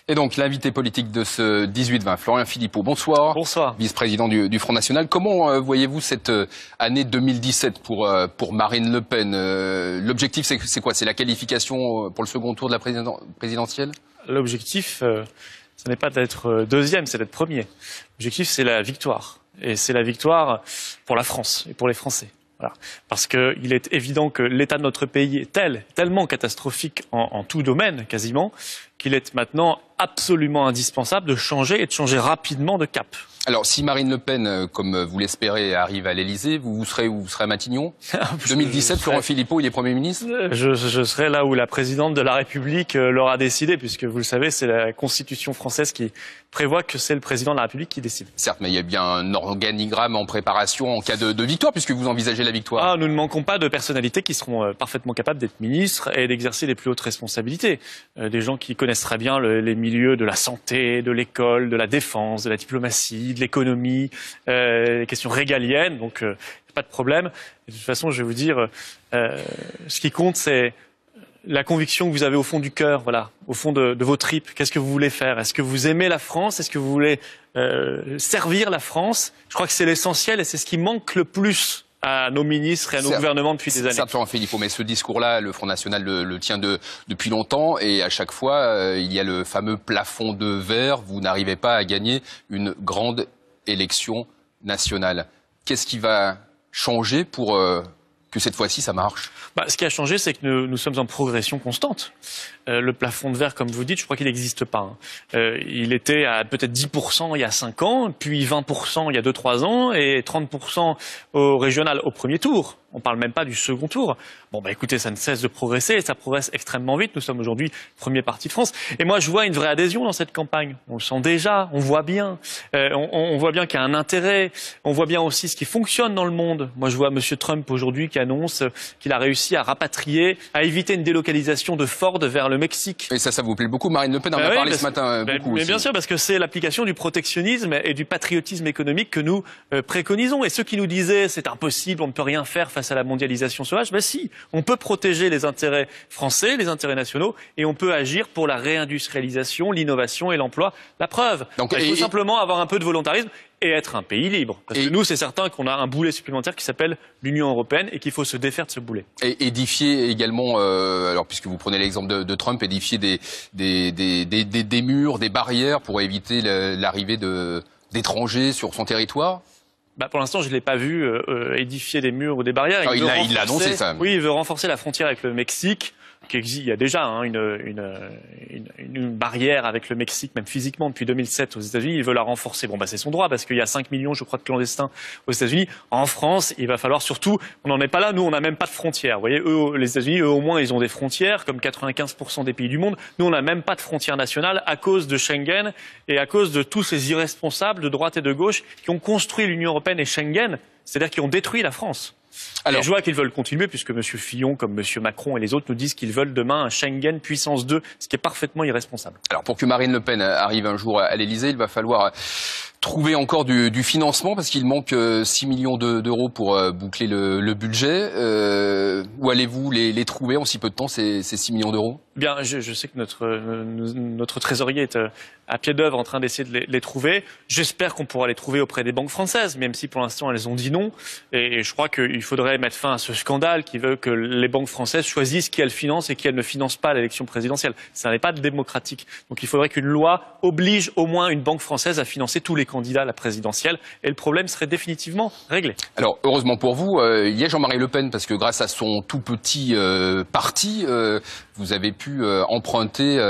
Et donc, l'invité politique de ce 18-20, Florian Philippot. Bonsoir. Bonsoir. Vice-président du Front National. Comment voyez-vous cette année 2017 pour Marine Le Pen? L'objectif, c'est quoi? C'est la qualification pour le second tour de la présidentielle? L'objectif, ce n'est pas d'être deuxième, c'est d'être premier. L'objectif, c'est la victoire. Et c'est la victoire pour la France et pour les Français. Voilà. Parce qu'il est évident que l'état de notre pays est tellement catastrophique en tout domaine, quasiment, qu'il est maintenant absolument indispensable de changer et de changer rapidement de cap. Alors, si Marine Le Pen, comme vous l'espérez, arrive à l'Élysée, vous serez à Matignon? 2017, Florian Philippot, il est Premier ministre? Je serai là où la présidente de la République l'aura décidé, puisque vous le savez, c'est la Constitution française qui prévoit que c'est le président de la République qui décide. Certes, mais il y a bien un organigramme en préparation en cas de victoire, puisque vous envisagez la victoire. Ah, nous ne manquons pas de personnalités qui seront parfaitement capables d'être ministres et d'exercer les plus hautes responsabilités. Des gens qui connaissent très bien les milieux de la santé, de l'école, de la défense, de la diplomatie, de l'économie, les questions régaliennes, donc pas de problème. Et de toute façon, je vais vous dire, ce qui compte, c'est la conviction que vous avez au fond du cœur, voilà, au fond de vos tripes. Qu'est-ce que vous voulez faire? Est-ce que vous aimez la France? Est-ce que vous voulez servir la France? Je crois que c'est l'essentiel et c'est ce qui manque le plus à nos ministres et à nos gouvernements depuis des années. Certes, Florian Philippot, mais ce discours-là, le Front National le tient depuis longtemps et à chaque fois, il y a le fameux plafond de verre. Vous n'arrivez pas à gagner une grande élection nationale. Qu'est-ce qui va changer pour que cette fois-ci, ça marche? Ce qui a changé, c'est que nous sommes en progression constante. Le plafond de verre, comme vous dites, je crois qu'il n'existe pas. Il était à peut-être 10% il y a 5 ans, puis 20% il y a 2-3 ans, et 30% au régional au premier tour. On ne parle même pas du second tour. Bon, écoutez, ça ne cesse de progresser, et ça progresse extrêmement vite. Nous sommes aujourd'hui premier parti de France. Et moi, je vois une vraie adhésion dans cette campagne. On le sent déjà, on voit bien. On voit bien qu'il y a un intérêt. On voit bien aussi ce qui fonctionne dans le monde. Moi, je vois M. Trump aujourd'hui qui annonce qu'il a réussi à rapatrier, à éviter une délocalisation de Ford vers le Mexique. Et ça vous plaît beaucoup? Marine Le Pen en a parlé ce matin beaucoup mais aussi. bien sûr, parce que c'est l'application du protectionnisme et du patriotisme économique que nous préconisons. Et ceux qui nous disaient c'est impossible, on ne peut rien faire face à la mondialisation sauvage, si, on peut protéger les intérêts français, les intérêts nationaux, et on peut agir pour la réindustrialisation, l'innovation et l'emploi. La preuve, il faut simplement avoir un peu de volontarisme et être un pays libre. Parce que nous, c'est certain qu'on a un boulet supplémentaire qui s'appelle l'Union européenne et qu'il faut se défaire de ce boulet. Et édifier également, alors puisque vous prenez l'exemple de Trump, édifier des murs, des barrières pour éviter l'arrivée d'étrangers sur son territoire? Pour l'instant, je ne l'ai pas vu édifier des murs ou des barrières. Il l'a annoncé, ça. Oui, il veut renforcer la frontière avec le Mexique. Il y a déjà une barrière avec le Mexique, même physiquement, depuis 2007 aux États-Unis. Il veut la renforcer. C'est son droit, parce qu'il y a 5 millions, je crois, de clandestins aux États-Unis. En France, il va falloir surtout... On n'en est pas là. Nous, on n'a même pas de frontières. Vous voyez, les États-Unis, eux, au moins, ils ont des frontières, comme 95% des pays du monde. Nous, on n'a même pas de frontières nationales à cause de Schengen et à cause de tous ces irresponsables de droite et de gauche qui ont construit l'Union européenne et Schengen, c'est-à-dire qui ont détruit la France. Alors, et je vois qu'ils veulent continuer, puisque M. Fillon, comme M. Macron et les autres, nous disent qu'ils veulent demain un Schengen puissance 2, ce qui est parfaitement irresponsable. Alors, pour que Marine Le Pen arrive un jour à l'Élysée, il va falloir trouver encore du financement, parce qu'il manque 6 millions d'euros pour boucler le budget. Où allez-vous les trouver en si peu de temps, ces 6 millions d'euros? Bien, je sais que notre trésorier est à pied d'œuvre en train d'essayer de les trouver. J'espère qu'on pourra les trouver auprès des banques françaises, même si pour l'instant elles ont dit non. Et je crois qu'il faudrait mettre fin à ce scandale qui veut que les banques françaises choisissent qui elles financent et qui elles ne financent pas l'élection présidentielle. Ça n'est pas démocratique. Donc il faudrait qu'une loi oblige au moins une banque française à financer tous les candidats à la présidentielle. Et le problème serait définitivement réglé. Alors, heureusement pour vous, il y a Jean-Marie Le Pen, parce que grâce à son tout petit parti, vous avez pu emprunter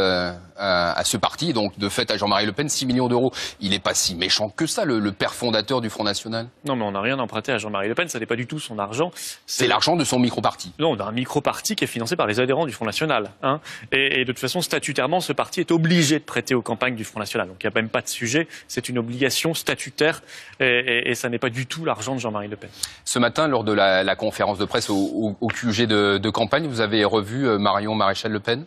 à ce parti, donc de fait à Jean-Marie Le Pen, 6 millions d'euros. Il n'est pas si méchant que ça, le père fondateur du Front National. Non, mais on n'a rien emprunté à Jean-Marie Le Pen, ça n'est pas du tout son argent. C'est l'argent de son micro-parti. Non, d'un micro-parti qui est financé par les adhérents du Front National. Et de toute façon, statutairement, ce parti est obligé de prêter aux campagnes du Front National. Donc il n'y a même pas de sujet, c'est une obligation statutaire et ça n'est pas du tout l'argent de Jean-Marie Le Pen. Ce matin, lors de la conférence de presse au QG de campagne, vous avez revu Marion Maréchal Le Pen?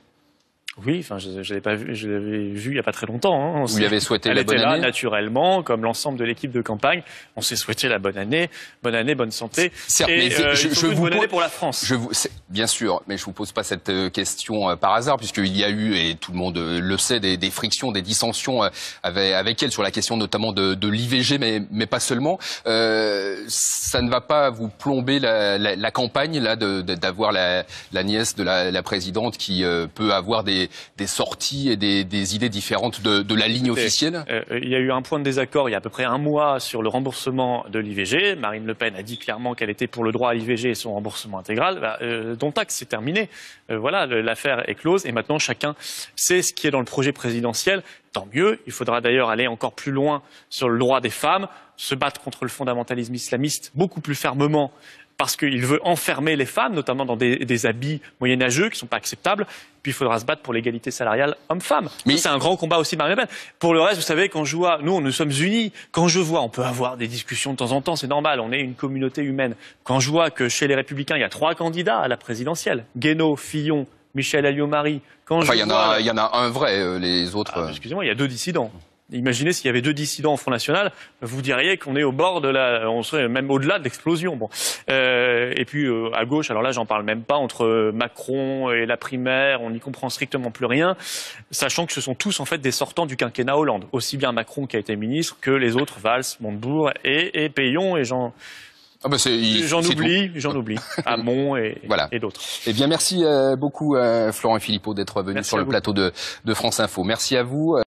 Oui, enfin, je l'avais pas vu, je l'avais vu il y a pas très longtemps. Hein. Vous lui avez souhaité Elle la bonne était là année? naturellement, comme l'ensemble de l'équipe de campagne. On s'est souhaité la bonne année, bonne santé. Certes, et mais je vous bonne année pour la France. Bien sûr, mais je vous pose pas cette question par hasard, puisqu'il y a eu, et tout le monde le sait, des frictions, des dissensions avec elle sur la question notamment de l'IVG, mais pas seulement. Ça ne va pas vous plomber la campagne là d'avoir la nièce de la présidente qui peut avoir des sorties et des idées différentes de la ligne officielle? Il y a eu un point de désaccord il y a à peu près un mois sur le remboursement de l'IVG. Marine Le Pen a dit clairement qu'elle était pour le droit à l'IVG et son remboursement intégral. Dont acte, c'est terminé. Voilà, l'affaire est close et maintenant chacun sait ce qui est dans le projet présidentiel. Tant mieux. Il faudra d'ailleurs aller encore plus loin sur le droit des femmes, se battre contre le fondamentalisme islamiste beaucoup plus fermement, parce qu'il veut enfermer les femmes, notamment dans des habits moyenâgeux qui ne sont pas acceptables. Puis il faudra se battre pour l'égalité salariale homme-femme. Mais c'est un grand combat aussi de Marine Le Pen. Pour le reste, vous savez, quand je vois, nous sommes unis. Quand je vois, on peut avoir des discussions de temps en temps, c'est normal, on est une communauté humaine. Quand je vois que chez les Républicains, il y a 3 candidats à la présidentielle, Guénaud, Fillon, Michel Alliot-Marie. Enfin, il y en a un vrai, les autres. Excusez-moi, il y a 2 dissidents. Imaginez s'il y avait 2 dissidents au Front National, vous diriez qu'on est au bord on serait même au-delà de l'explosion. Bon. Et puis à gauche, alors là j'en parle même pas, entre Macron et la primaire, on n'y comprend strictement plus rien, sachant que ce sont tous en fait des sortants du quinquennat Hollande, aussi bien Macron qui a été ministre que les autres, Valls, Montebourg et Peillon et j'en oublie, Hamon et d'autres. Eh bien merci beaucoup Florent Philippot d'être venu sur le plateau de France Info. Merci à vous.